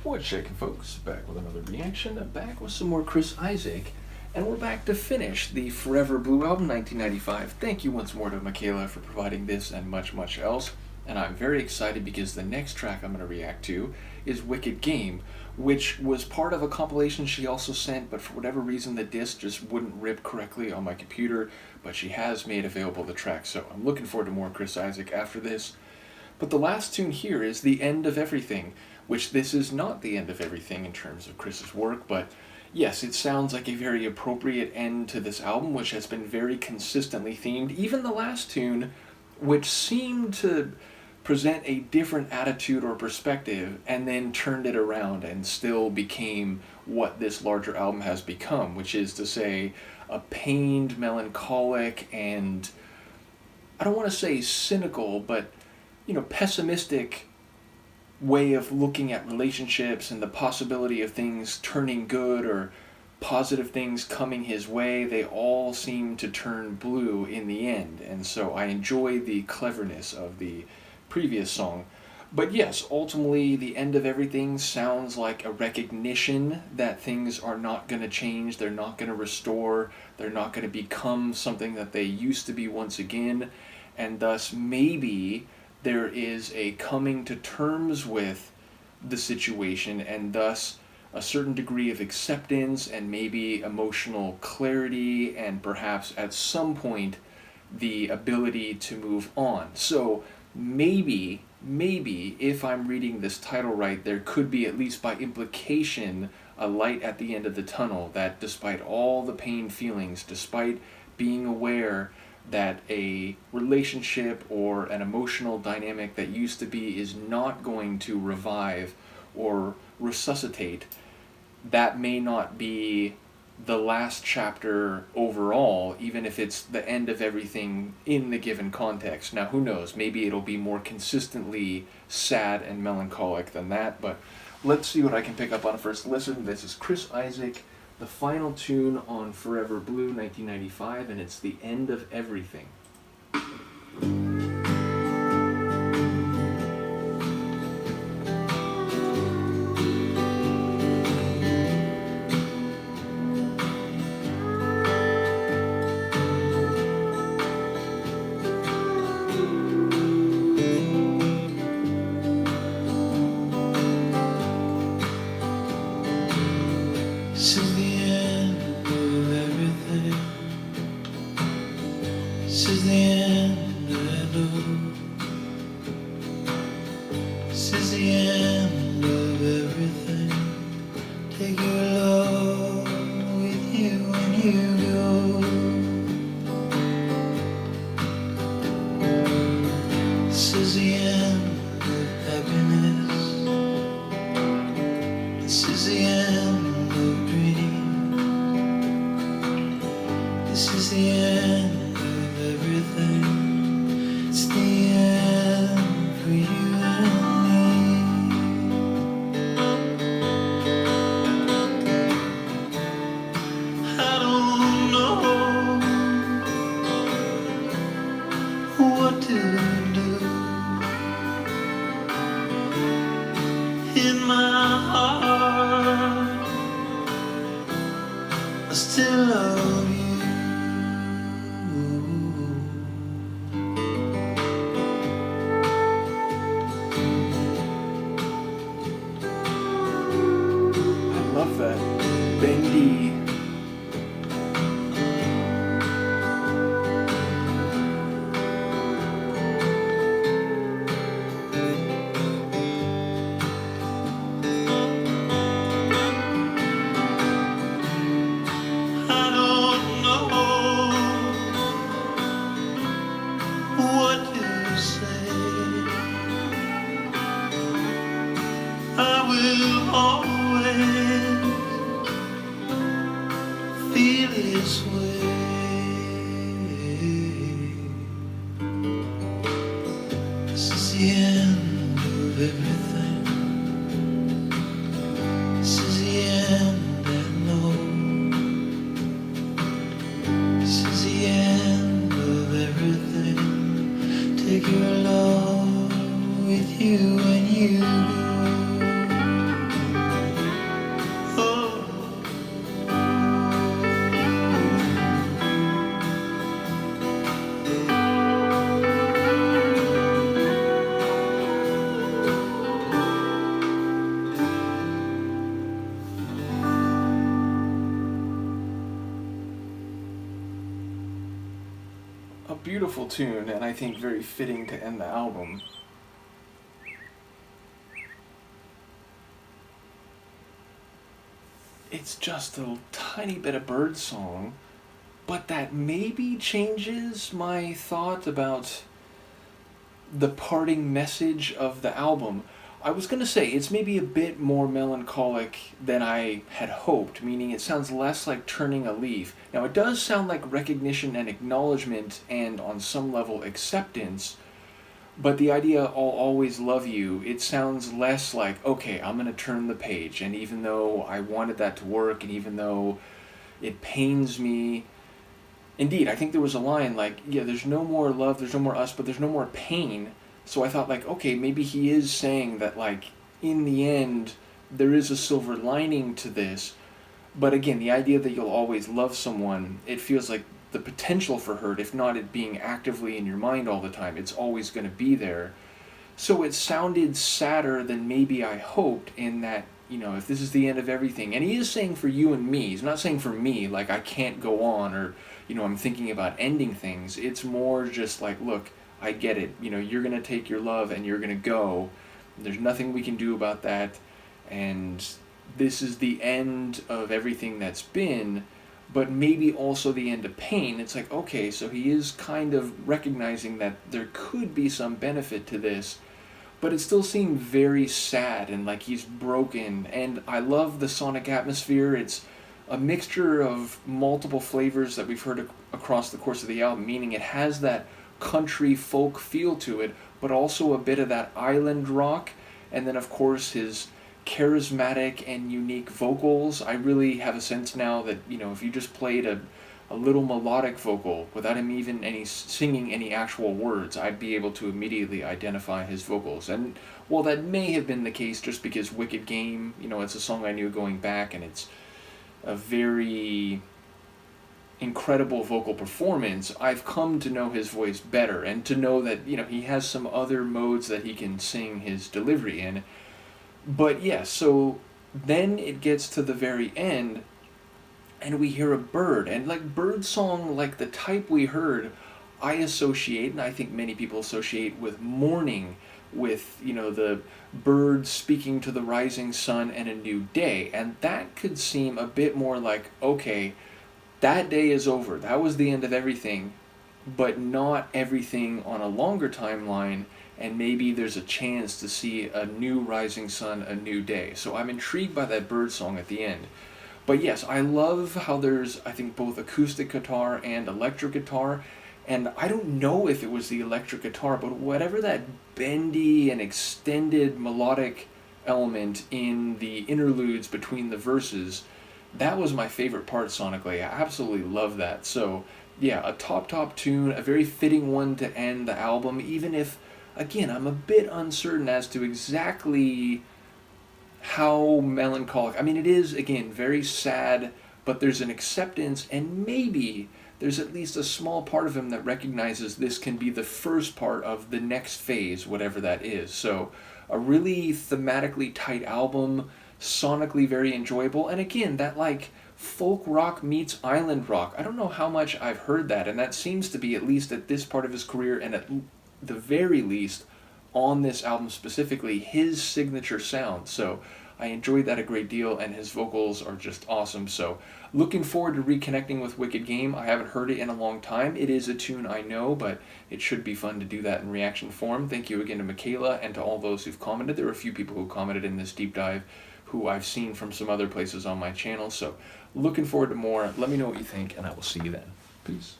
What's shaking, folks? Back with another reaction, back with some more Chris Isaak, and we're back to finish the Forever Blue album 1995. Thank you once more to Michaela for providing this and much, much else, and I'm very excited because the next track I'm going to react to is Wicked Game, which was part of a compilation she also sent, but for whatever reason the disc just wouldn't rip correctly on my computer, but she has made available the track, so I'm looking forward to more Chris Isaak after this. But the last tune here is The End of Everything, which this is not the end of everything in terms of Chris's work, but yes, it sounds like a very appropriate end to this album, which has been very consistently themed. Even the last tune, which seemed to present a different attitude or perspective, and then turned it around and still became what this larger album has become, which is to say, a pained, melancholic, and I don't want to say cynical, but pessimistic way of looking at relationships and the possibility of things turning good or positive things coming his way. They all seem to turn blue in the end, and so I enjoy the cleverness of the previous song. But yes, ultimately The End of Everything sounds like a recognition that things are not going to change, they're not going to restore, they're not going to become something that they used to be once again, and thus maybe there is a coming to terms with the situation, and thus a certain degree of acceptance and maybe emotional clarity, and perhaps at some point the ability to move on. So maybe if I'm reading this title right, there could be, at least by implication, a light at the end of the tunnel, that despite all the pain feelings, despite being aware that a relationship or an emotional dynamic that used to be is not going to revive or resuscitate, that may not be the last chapter overall, even if it's the end of everything in the given context. Now, who knows? Maybe it'll be more consistently sad and melancholic than that, but let's see what I can pick up on a first listen. This is Chris Isaak, the final tune on Forever Blue 1995, and it's The End of Everything. This is the end of everything. This is the end I know. This is the end of everything. Take your love with you when you go. This is the end of happiness. This is the end of dreams. This is the end of everything. It's the end for you and me. I don't know what to do. In my heart I still love you. I love that bendy I don't know what to say. I will always feel this way. This is the end of everything. This is the end I know. This is the end of everything. Take your love with you when you go. beautiful tune, and I think very fitting to end the album. It's just a tiny bit of bird song, but that maybe changes my thought about the parting message of the album. I was going to say it's maybe a bit more melancholic than I had hoped, meaning it sounds less like turning a leaf. Now, it does sound like recognition and acknowledgement and, on some level, acceptance, but the idea, I'll always love you, it sounds less like, okay, I'm going to turn the page, and even though I wanted that to work, and even though it pains me, indeed, I think there was a line like, yeah, there's no more love, there's no more us, but there's no more pain. So I thought, like, okay, maybe he is saying that, like, in the end, there is a silver lining to this. But again, the idea that you'll always love someone, it feels like the potential for hurt, if not it being actively in your mind all the time, it's always going to be there. So it sounded sadder than maybe I hoped, in that, if this is the end of everything. And he is saying for you and me. He's not saying for me, like, I can't go on, or, I'm thinking about ending things. It's more just like, look, I get it. You're going to take your love and you're going to go. There's nothing we can do about that. And this is the end of everything that's been, but maybe also the end of pain. It's like, okay, so he is kind of recognizing that there could be some benefit to this, but it still seemed very sad and like he's broken. And I love the sonic atmosphere. It's a mixture of multiple flavors that we've heard across the course of the album, meaning it has that country folk feel to it, but also a bit of that island rock, and then of course his charismatic and unique vocals. I really have a sense now that, if you just played a little melodic vocal without him even singing any actual words, I'd be able to immediately identify his vocals. And while that may have been the case just because Wicked Game, it's a song I knew going back, and it's a very incredible vocal performance, I've come to know his voice better, and to know that, he has some other modes that he can sing his delivery in. But yeah, so then it gets to the very end, and we hear a bird, and like bird song, like the type we heard, I associate, and I think many people associate with mourning, with, the bird speaking to the rising sun and a new day, and that could seem a bit more like, okay, that day is over. That was the end of everything, but not everything on a longer timeline, and maybe there's a chance to see a new rising sun, a new day. So I'm intrigued by that bird song at the end. But yes, I love how there's, I think, both acoustic guitar and electric guitar, and I don't know if it was the electric guitar, but whatever that bendy and extended melodic element in the interludes between the verses, that was my favorite part sonically. I absolutely love that. So yeah, a top tune, a very fitting one to end the album, even if, again, I'm a bit uncertain as to exactly how melancholic. I mean, it is, again, very sad, but there's an acceptance, and maybe there's at least a small part of him that recognizes this can be the first part of the next phase, whatever that is. So a really thematically tight album, sonically very enjoyable, and again, that like folk rock meets island rock. I don't know how much I've heard that, and that seems to be, at least at this part of his career, and at the very least on this album specifically, his signature sound. So I enjoyed that a great deal, and his vocals are just awesome. So looking forward to reconnecting with Wicked Game. I haven't heard it in a long time. It is a tune I know, but it should be fun to do that in reaction form. Thank you again to Michaela and to all those who've commented. There were a few people who commented in this deep dive who I've seen from some other places on my channel. So looking forward to more. Let me know what you think, and I will see you then. Peace.